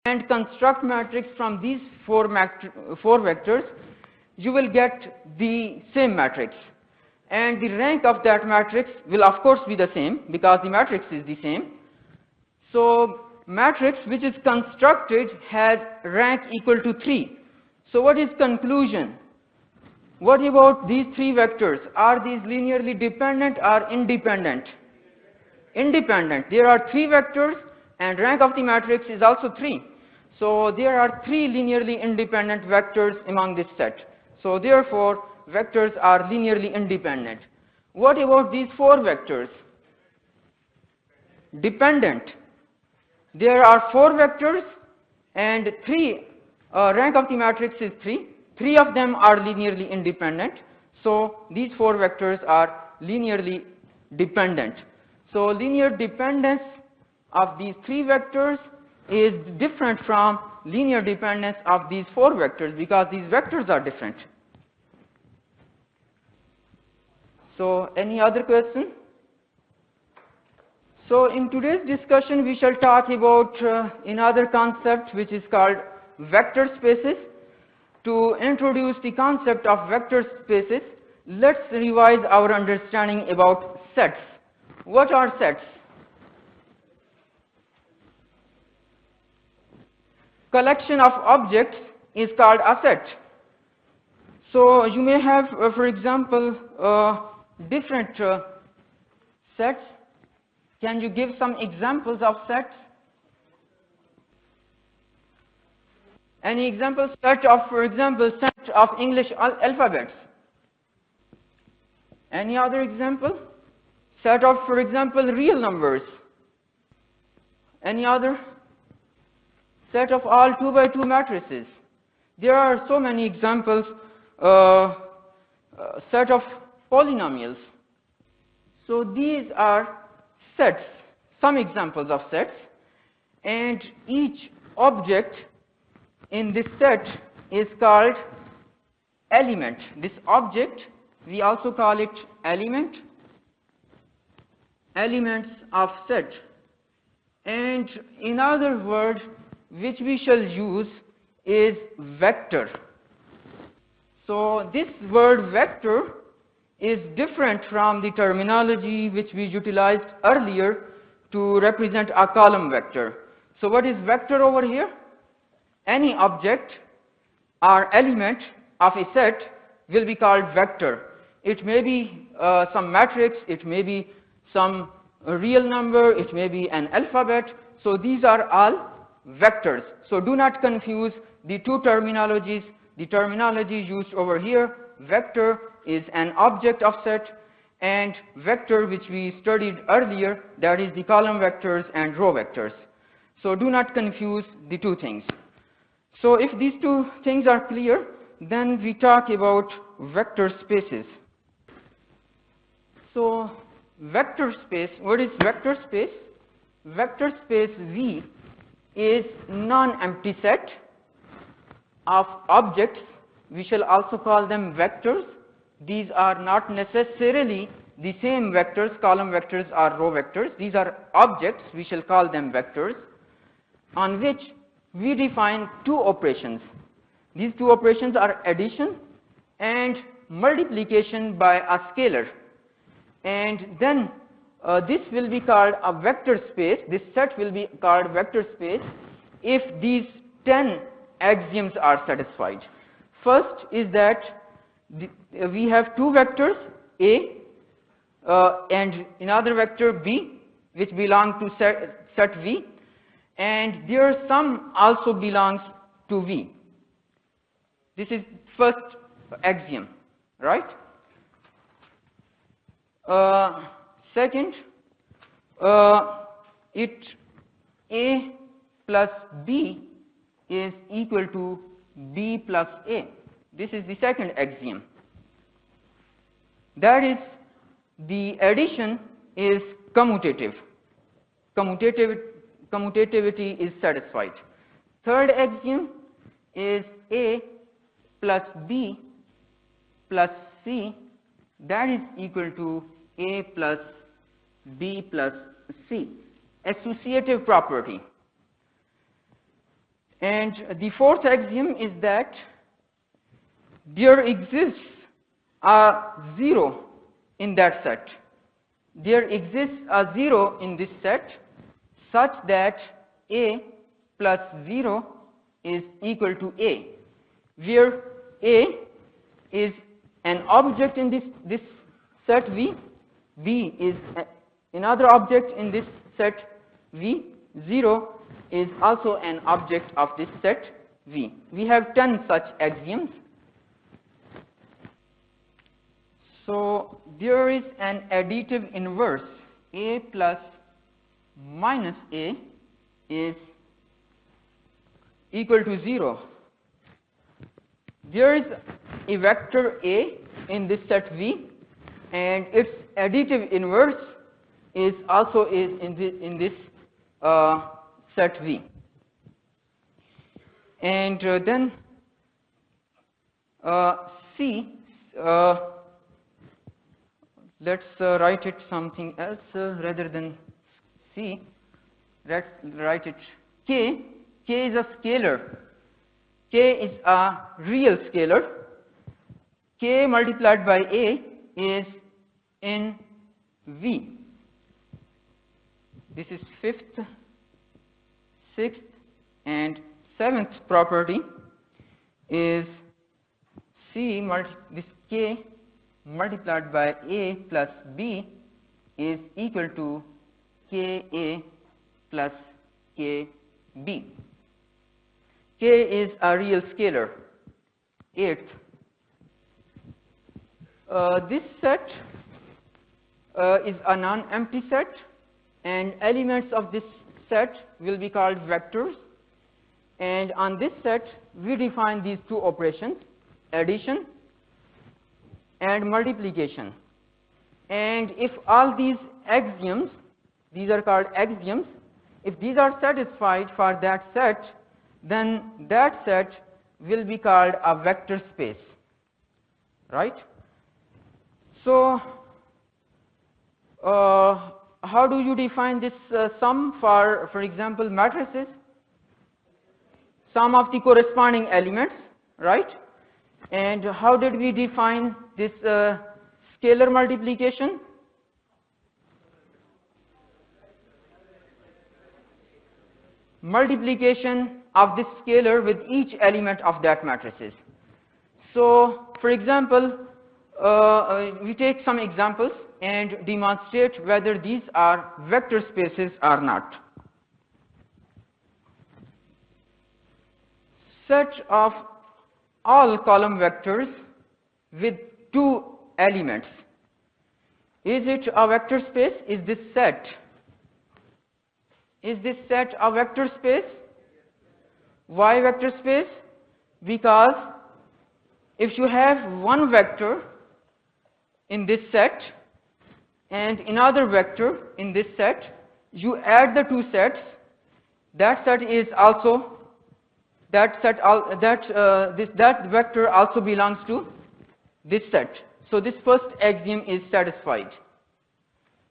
and construct matrix from these four vectors, you will get the same matrix. And the rank of that matrix will of course be the same because the matrix is the same. So matrix which is constructed has rank equal to 3. So what is conclusion? What about these three vectors? Are these linearly dependent or independent? Independent. There are three vectors and rank of the matrix is also 3. So there are three linearly independent vectors among this set. So therefore vectors are linearly independent. What about these four vectors? Dependent. There are four vectors and rank of the matrix is 3. Three of them are linearly independent. So these four vectors are linearly dependent. So linear dependence of these three vectors is different from linear dependence of these four vectors because these vectors are different. So any other question? So in today's discussion we shall talk about another concept which is called vector spaces. To introduce the concept of vector spaces, let's revise our understanding about sets. What are sets? Collection of objects is called a set. So you may have, for example, different sets. Can you give some examples of sets? Any example? Set of, for example, set of English alphabets. Any other example? Set of, for example, real numbers. Any other? Set of all 2 by 2 matrices. There are so many examples. Set of polynomials. So these are sets, some examples of sets, and each object in this set is called element. This object, we also call it element, elements of set. And another word which we shall use is vector. So this word vector is different from the terminology which we utilized earlier to represent a column vector. So what is vector over here? Any object or element of a set will be called vector. It may be some matrix, it may be some real number, it may be an alphabet. So these are all vectors. So do not confuse the two terminologies. The terminology used over here, vector is an object of set, and vector which we studied earlier, that is the column vectors and row vectors. So do not confuse the two things. So if these two things are clear, then we talk about vector spaces. So vector space, what is vector space? Vector space V is non-empty set of objects. We shall also call them vectors. These are not necessarily the same vectors, column vectors or row vectors. These are objects, we shall call them vectors, on which we define two operations. These two operations are addition and multiplication by a scalar. And then this will be called a vector space. This set will be called vector space if these 10 axioms are satisfied. First is that we have two vectors A and another vector B which belong to set V, and their sum also belongs to V. This is first axiom, right? Second, A plus B is equal to B plus A. This is the second axiom. That is, the addition is commutative. Commutativity is satisfied. Third axiom is A plus B plus C, that is equal to A plus B plus C. Associative property. And the fourth axiom is that there exists a 0 in that set. There exists a 0 in this set such that A plus 0 is equal to A, where A is an object in this set V, B is another object in this set V, 0 is also an object of this set V. We have 10 such axioms. So there is an additive inverse. A plus minus A is equal to 0. There is a vector A in this set V, and its additive inverse is also in this set V. And then C, let's write it something else rather than C. Let's write it K. K is a scalar. K is a real scalar. K multiplied by A is in V. This is fifth, sixth, and seventh property is this K multiplied by A plus B is equal to Ka plus Kb. K is a real scalar. Eighth, this set is a non-empty set, and elements of this set will be called vectors. And on this set, we define these two operations, addition and multiplication. And if all these axioms, these are called axioms, if these are satisfied for that set, then that set will be called a vector space, right? So how do you define this sum for example, matrices? Sum of the corresponding elements, right? And how did we define this scalar multiplication? Multiplication of this scalar with each element of that matrices. So, for example, we take some examples and demonstrate whether these are vector spaces or not. Set of all column vectors with 2 elements. Is it a vector space? Is this set a vector space? Why vector space? Because if you have one vector in this set and another vector in this set, you add the two sets, that set is also that vector also belongs to this set. So this first axiom is satisfied.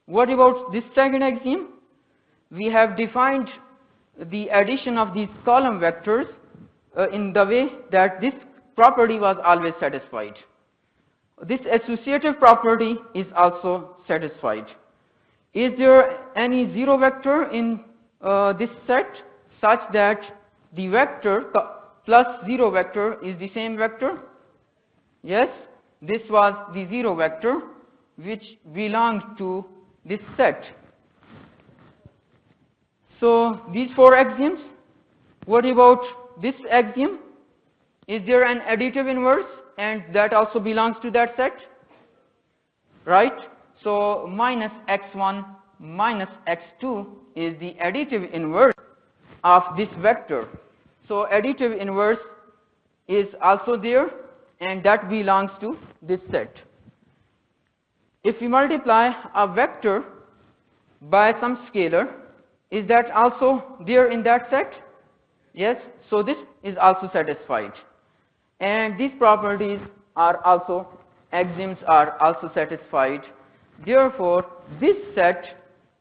What about this second axiom? We have defined the addition of these column vectors in the way that this property was always satisfied. This associative property is also satisfied. Is there any 0 vector in this set such that the vector plus 0 vector is the same vector? Yes, this was the 0 vector which belonged to this set. So these 4 axioms. What about this axiom? Is there an additive inverse and that also belongs to that set? Right? So minus x1 minus x2 is the additive inverse of this vector. So additive inverse is also there and that belongs to this set. If we multiply a vector by some scalar, is that also there in that set? Yes, so this is also satisfied. And these properties are also, axioms are also satisfied. Therefore, this set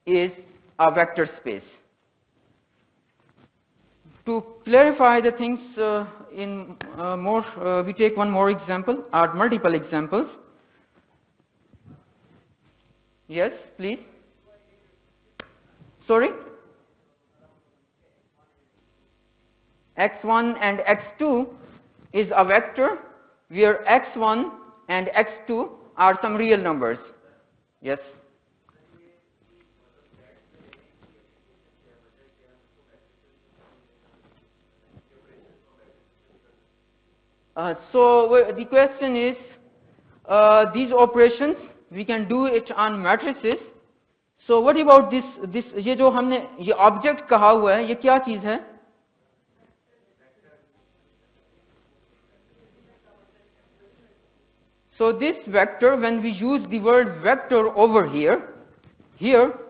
is a vector space. To clarify the things we take one more example or multiple examples. Yes, please. Sorry? X1 and X2 is a vector where X1 and X2 are some real numbers. Yes. So the question is, these operations we can do it on matrices. So what about this? ये जो हमने ये object कहा हुआ है, ये क्या चीज है? So this vector, when we use the word vector over here,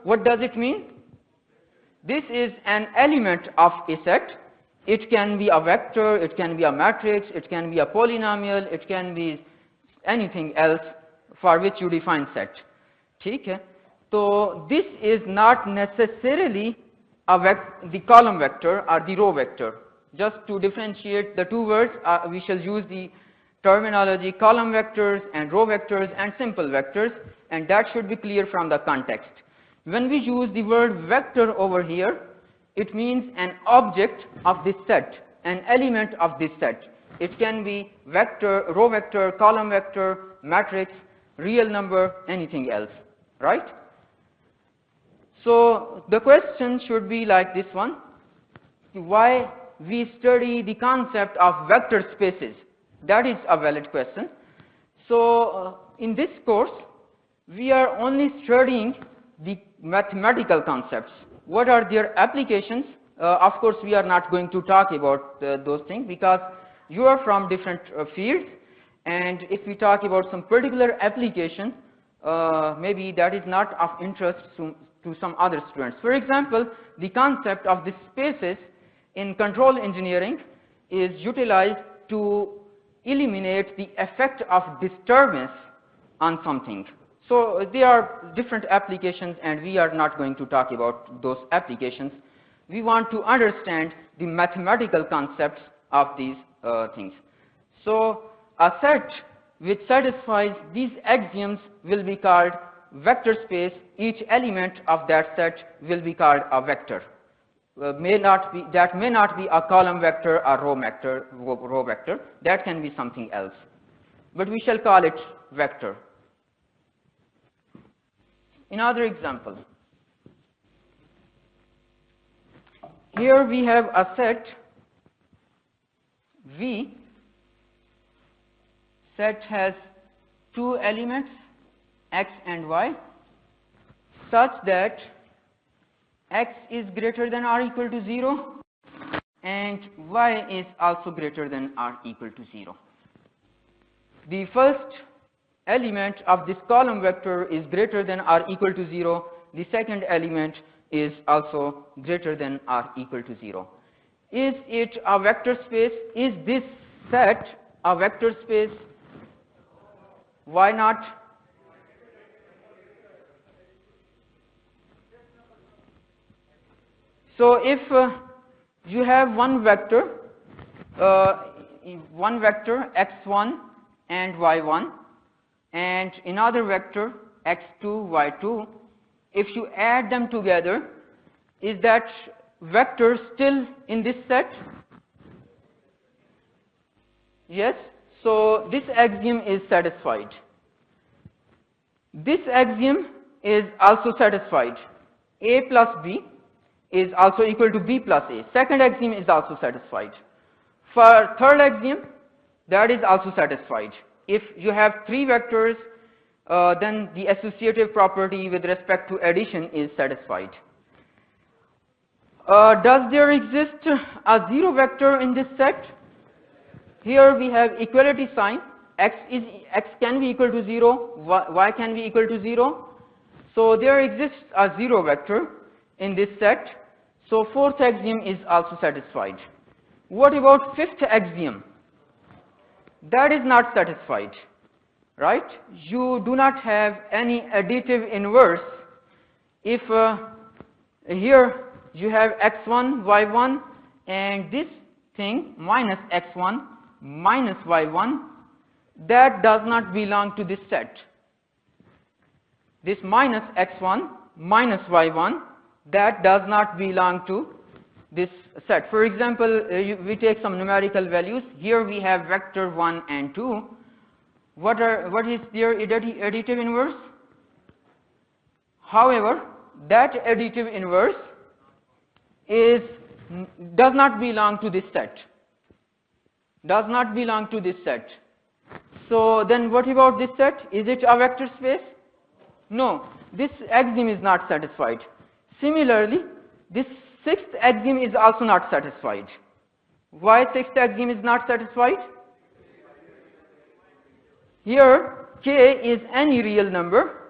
what does it mean? This is an element of a set. It can be a vector, it can be a matrix, it can be a polynomial, it can be anything else for which you define set. ठीक है? So this is not necessarily the column vector or the row vector. Just to differentiate the two words, we shall use the terminology column vectors and row vectors and simple vectors, and that should be clear from the context. When we use the word vector over here, it means an object of this set, an element of this set. It can be vector, row vector, column vector, matrix, real number, anything else, right? So the question should be like this one: why we study the concept of vector spaces? That is a valid question. So in this course, we are only studying the mathematical concepts. What are their applications? Of course, we are not going to talk about those things because you are from different fields, and if we talk about some particular application, maybe that is not of interest to some other students. For example, the concept of the spaces in control engineering is utilized to eliminate the effect of disturbance on something. So there are different applications, and we are not going to talk about those applications. We want to understand the mathematical concepts of these things. So a set which satisfies these axioms will be called vector space. Each element of that set will be called a vector. That may not be a column vector or row vector. That can be something else, but we shall call it vector. Another example. Here we have a set V. Set has two elements, X and Y, such that X is greater than or equal to 0 and Y is also greater than or equal to 0. The first element of this column vector is greater than or equal to 0. The second element is also greater than or equal to 0. Is it a vector space? Is this set a vector space? Why not? So if you have one vector x1 and y1, and another vector x2, y2, if you add them together, is that vector still in this set? Yes. So this axiom is satisfied. This axiom is also satisfied. A plus B is also equal to B plus A. Second axiom is also satisfied. For third axiom, that is also satisfied. If you have three vectors, then the associative property with respect to addition is satisfied. Does there exist a zero vector in this set? Here we have equality sign. X can be equal to 0, y can be equal to 0. So there exists a zero vector in this set. So fourth axiom is also satisfied. What about fifth axiom? That is not satisfied, right? You do not have any additive inverse. If here you have x1, y1, and this thing minus x1 minus y1, that does not belong to this set. This minus x1 minus y1, that does not belong to this set. For example, we take some numerical values. Here we have vector 1 and 2. What is their additive inverse? However, that additive inverse does not belong to this set. Does not belong to this set. So then what about this set? Is it a vector space? No, this axiom is not satisfied. Similarly, this sixth axiom is also not satisfied. Why sixth axiom is not satisfied? Here, k is any real number.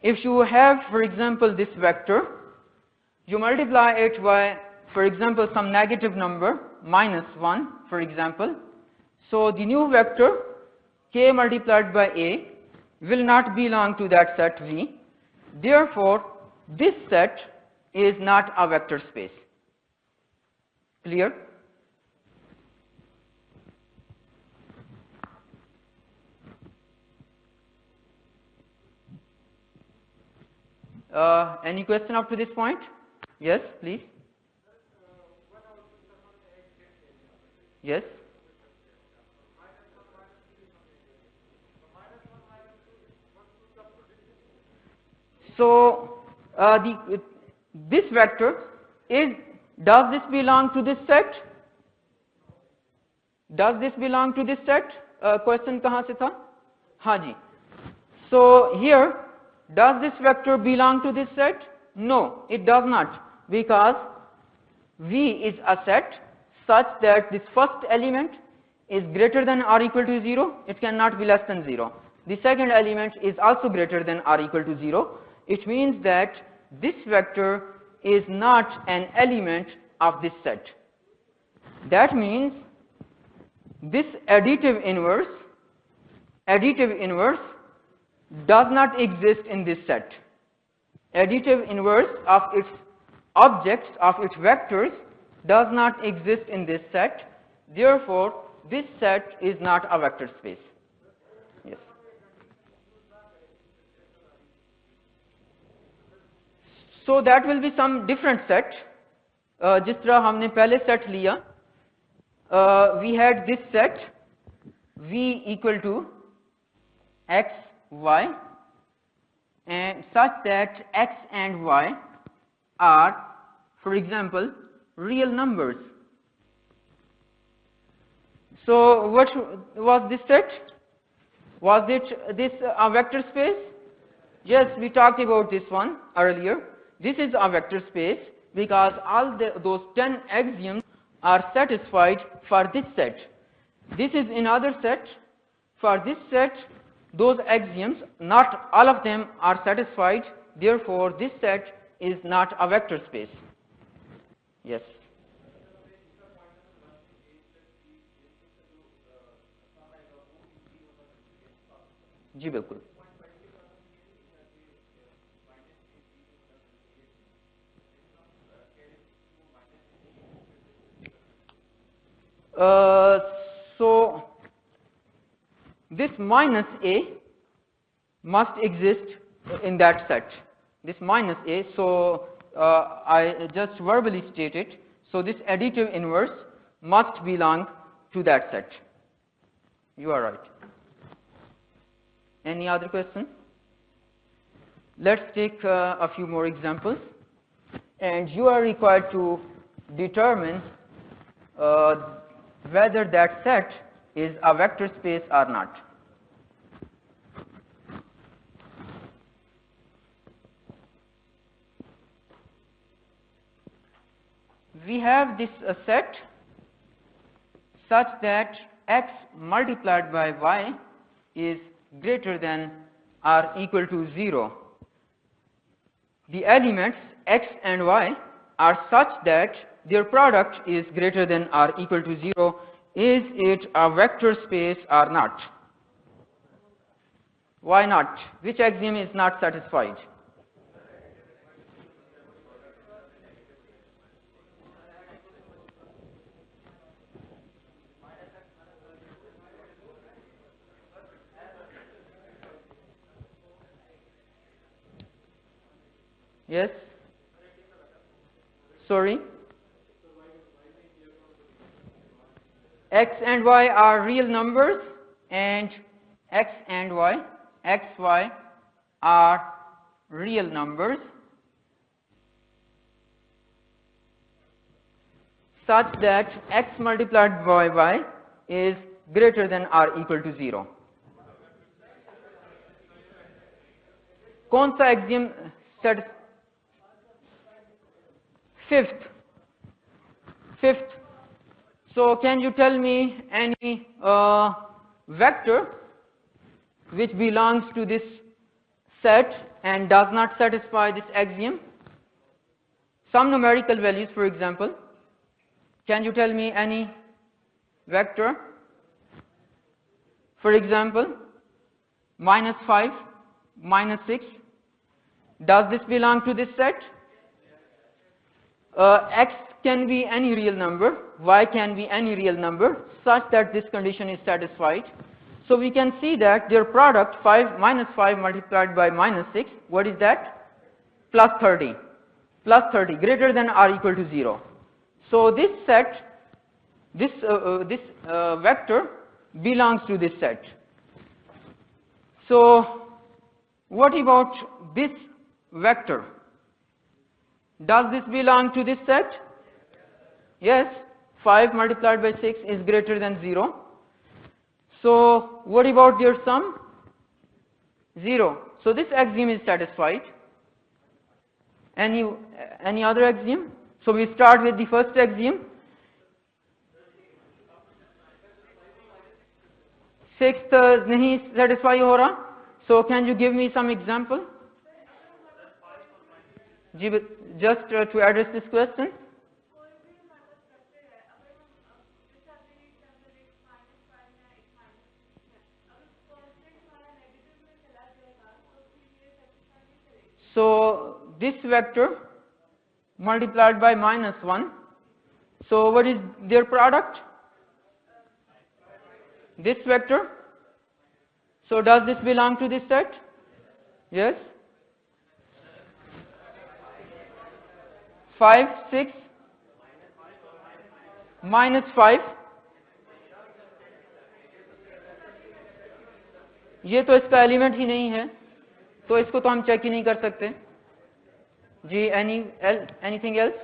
If you have, for example, this vector, you multiply it by, for example, some negative number, minus 1, for example. So the new vector, k multiplied by a, will not belong to that set V. Therefore, this set is not a vector space. Clear? Any question up to this point? Yes, please. Yes. So this vector does this belong to this set? Does this belong to this set? Question kahan se tha? हाँ जी. So here, does this vector belong to this set? No, it does not, because V is a set such that this first element is greater than or equal to 0. It cannot be less than 0. The second element is also greater than or equal to 0. It means that this vector is not an element of this set. That means this additive inverse does not exist in this set. Additive inverse of its objects, of its vectors, does not exist in this set. Therefore, this set is not a vector space. Yes. So that will be some different set. जिस तरह हमने पहले set लिया, we had this set V equal to x, y, and such that x and y are, for example, real numbers. So what was this set? Was it this a vector space? Yes, we talked about this one earlier. This is a vector space because all those 10 axioms are satisfied for this set. This is another set. For this set, those axioms, not all of them are satisfied. Therefore, this set is not a vector space. Yes. जी बिल्कुल. So this minus a must exist in that set. This minus a, so I just verbally state it. So this additive inverse must belong to that set. You are right. Any other question? Let's take a few more examples, and you are required to determine whether that set is a vector space or not. We have this set such that x multiplied by y is greater than or equal to 0. The elements x and y are such that their product is greater than or equal to 0. Is it a vector space or not? Why not? Which axiom is not satisfied? Yes. Sorry. X and y are real numbers, and x and y, x, y are real numbers such that x multiplied by y is greater than or equal to 0. कौन सा axiom set? Fifth. So can you tell me any vector which belongs to this set and does not satisfy this axiom? Some numerical values, for example. Can you tell me any vector? For example, -5, -6. Does this belong to this set? X can be any real number, y can be any real number, such that this condition is satisfied. So we can see that their product, -5 multiplied by -6, what is that? +30. +30, greater than or equal to 0. So this set, this vector belongs to this set. So what about this vector? Does this belong to this set? Yes, 5 multiplied by 6 is greater than 0. So what about their sum? 0. So this axiom is satisfied. Any other axiom? So we start with the first axiom. Sixth nahi satisfy ho raha. So can you give me some example? Just to address this question. So this vector multiplied by -1. So what is their product? This vector. So does this belong to this set? Yes. 5, 6, -5. ये तो इसका element ही नहीं है, तो इसको तो हम check ही नहीं कर सकते जी. Anything else?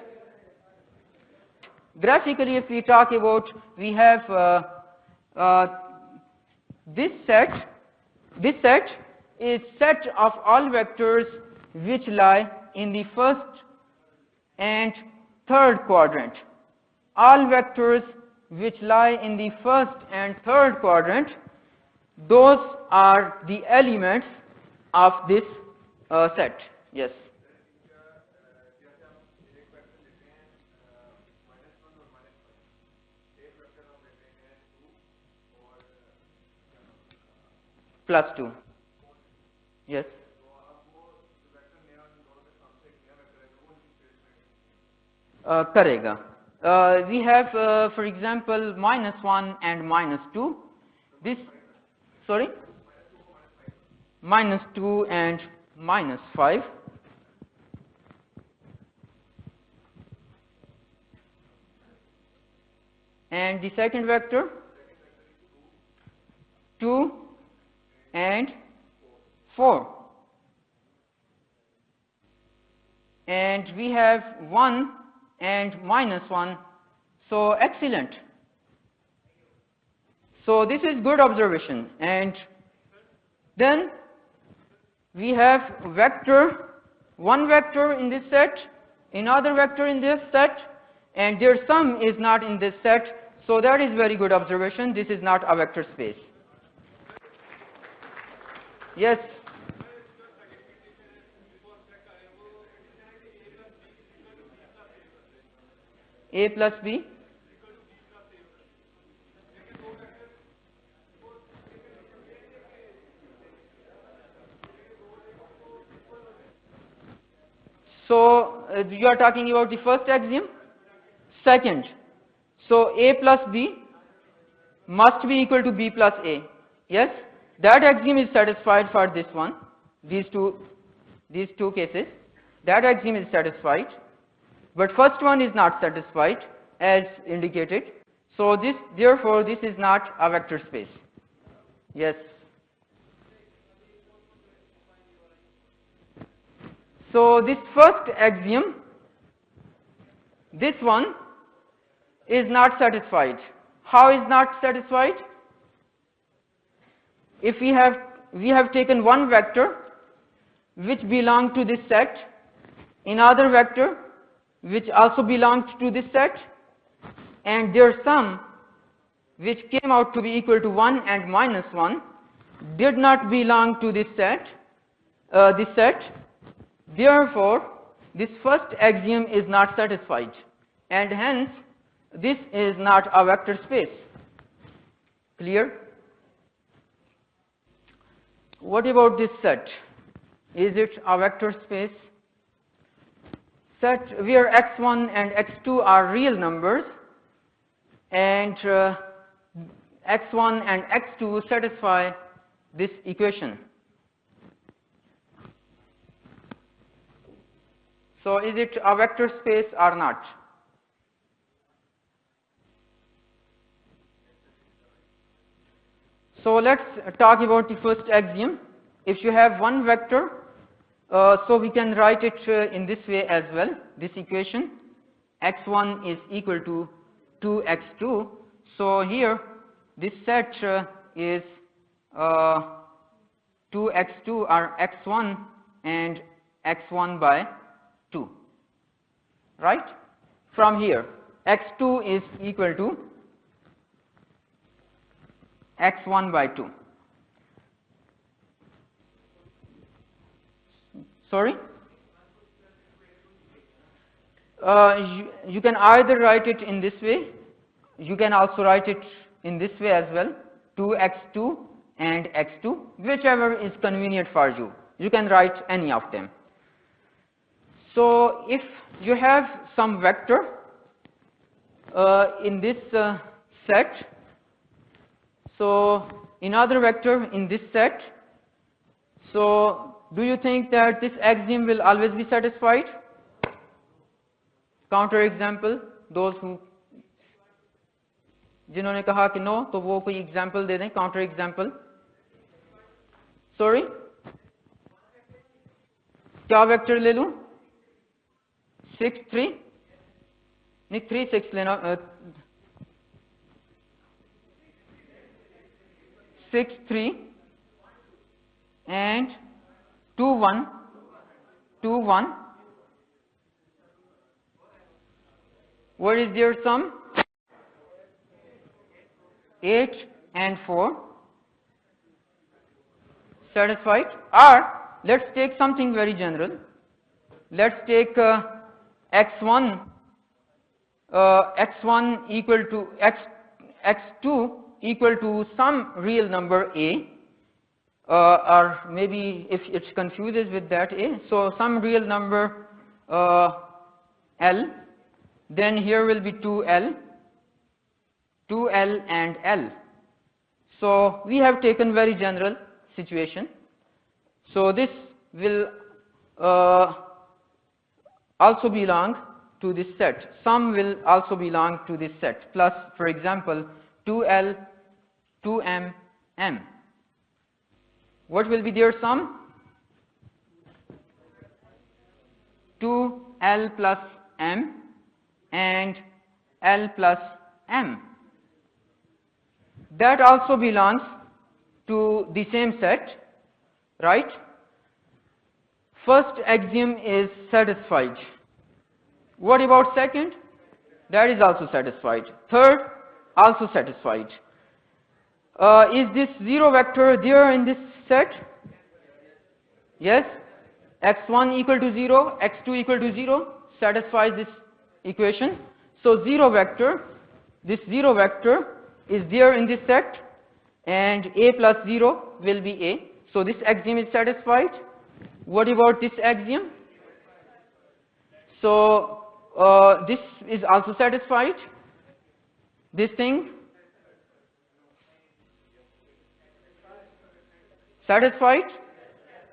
Graphically, if we talk about, we have this set is set of all vectors which lie in the first and third quadrant. All vectors which lie in the first and third quadrant, those are the elements of this set. Yes. +2. Yes. करेगा. We have, for example, -1 and -2. This, sorry, -2 and -5. And the second vector, 2 and 4. And we have 1 and -1. So excellent. So this is good observation. And then we have one vector in this set, another vector in this set, and their sum is not in this set. So that is very good observation. This is not a vector space. Yes. A plus B. So you are talking about the first axiom. Second, so A plus B must be equal to B plus A. Yes, that axiom is satisfied for this one, these two cases. that axiom is satisfied, but first one is not satisfied as indicated. So this, therefore, this is not a vector space. Yes. So this first axiom, this one is not satisfied. How is not satisfied? If we have taken one vector which belongs to this set, another vector which also belongs to this set, and their sum, which came out to be equal to 1 and minus 1, did not belong to this set. Therefore, this first axiom is not satisfied, and hence this is not a vector space. Clear? What about this set? Is it a vector space? Set where x1 and x2 are real numbers, and x1 and x2 satisfy this equation. So is it a vector space or not? So let's talk about the first axiom. If you have one vector, so we can write it in this way as well, this equation, x1 is equal to 2x2. So here this set is 2x2 or x1 and x1 by 2, right? From here x2 is equal to x1 by 2. Sorry? You can either write it in this way, you can also write it in this way as well, 2x2 and x2, whichever is convenient for you. You can write any of them. So if you have some vector in this set, so another vector in this set, so do you think that this axiom will always be satisfied? Counter example, those who जिन्होंने कहा कि no, तो वो कोई example दे दें, counter example. Sorry, क्या vector ले लूं? 6 3 नहीं 3 6 लेना 6 3 and 2 1 2 1. What is their sum? 8 and 4. Satisfied? Or let's take something very general. Let's take x1 equal to x2 equal to some real number a, or maybe if it confuses with that a, so some real number L, then here will be 2L and L. So we have taken very general situation. So this will also belong to this set. Some will also belong to this set, plus, for example, 2L, 2M, M. What will be their sum? 2L plus M and L plus M. That also belongs to the same set, right? First axiom is satisfied. What about second? That is also satisfied. Third, also satisfied. Is this zero vector there in this set? Yes. x1 equal to 0, x2 equal to 0 satisfies this equation. So zero vector, this zero vector is there in this set, and a plus 0 will be a. So this axiom is satisfied. What about this axiom? So this is also satisfied. This thing satisfied.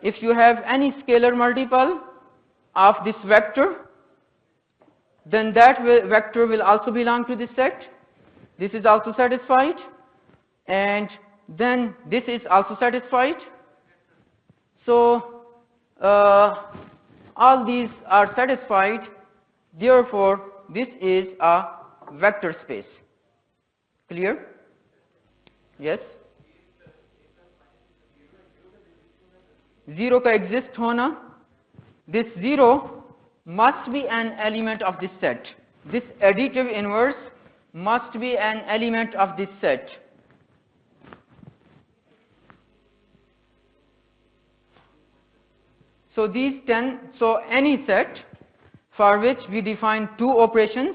If you have any scalar multiple, of this vector, then that vector will also belong to this set. This is also satisfied, and then this is also satisfied. So all these are satisfied, therefore this is a vector space. Clear? Yes? Zero का exist होना, this zero must be an element of this set. This additive inverse must be an element of this set. So these 10, so any set for which we define two operations,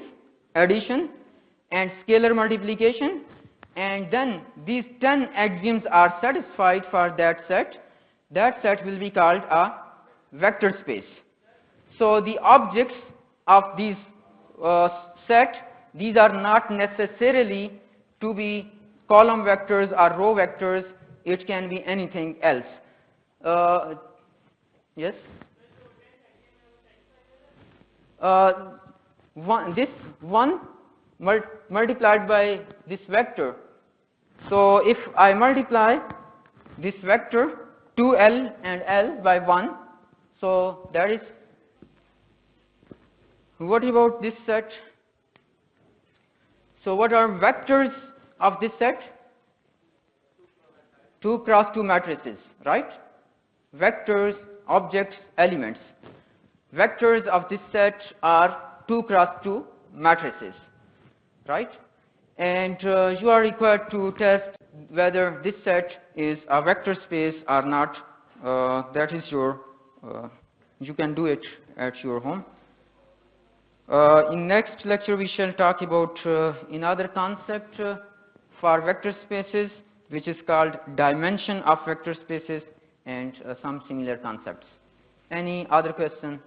addition and scalar multiplication, and then these 10 axioms are satisfied for that set will be called a vector space. So the objects of these set, these are not necessarily to be column vectors or row vectors, it can be anything else. Yes? This 1 multiplied by this vector. So if I multiply this vector 2L and L by 1, so that is, what about this set? So what are vectors of this set? 2 cross 2 matrices, right? Vectors, objects, elements. Vectors of this set are 2 cross 2 matrices, right? And you are required to test whether this set is a vector space or not. That is your, you can do it at your home. In next lecture we shall talk about another concept for vector spaces, which is called dimension of vector spaces, and some similar concepts. Any other question?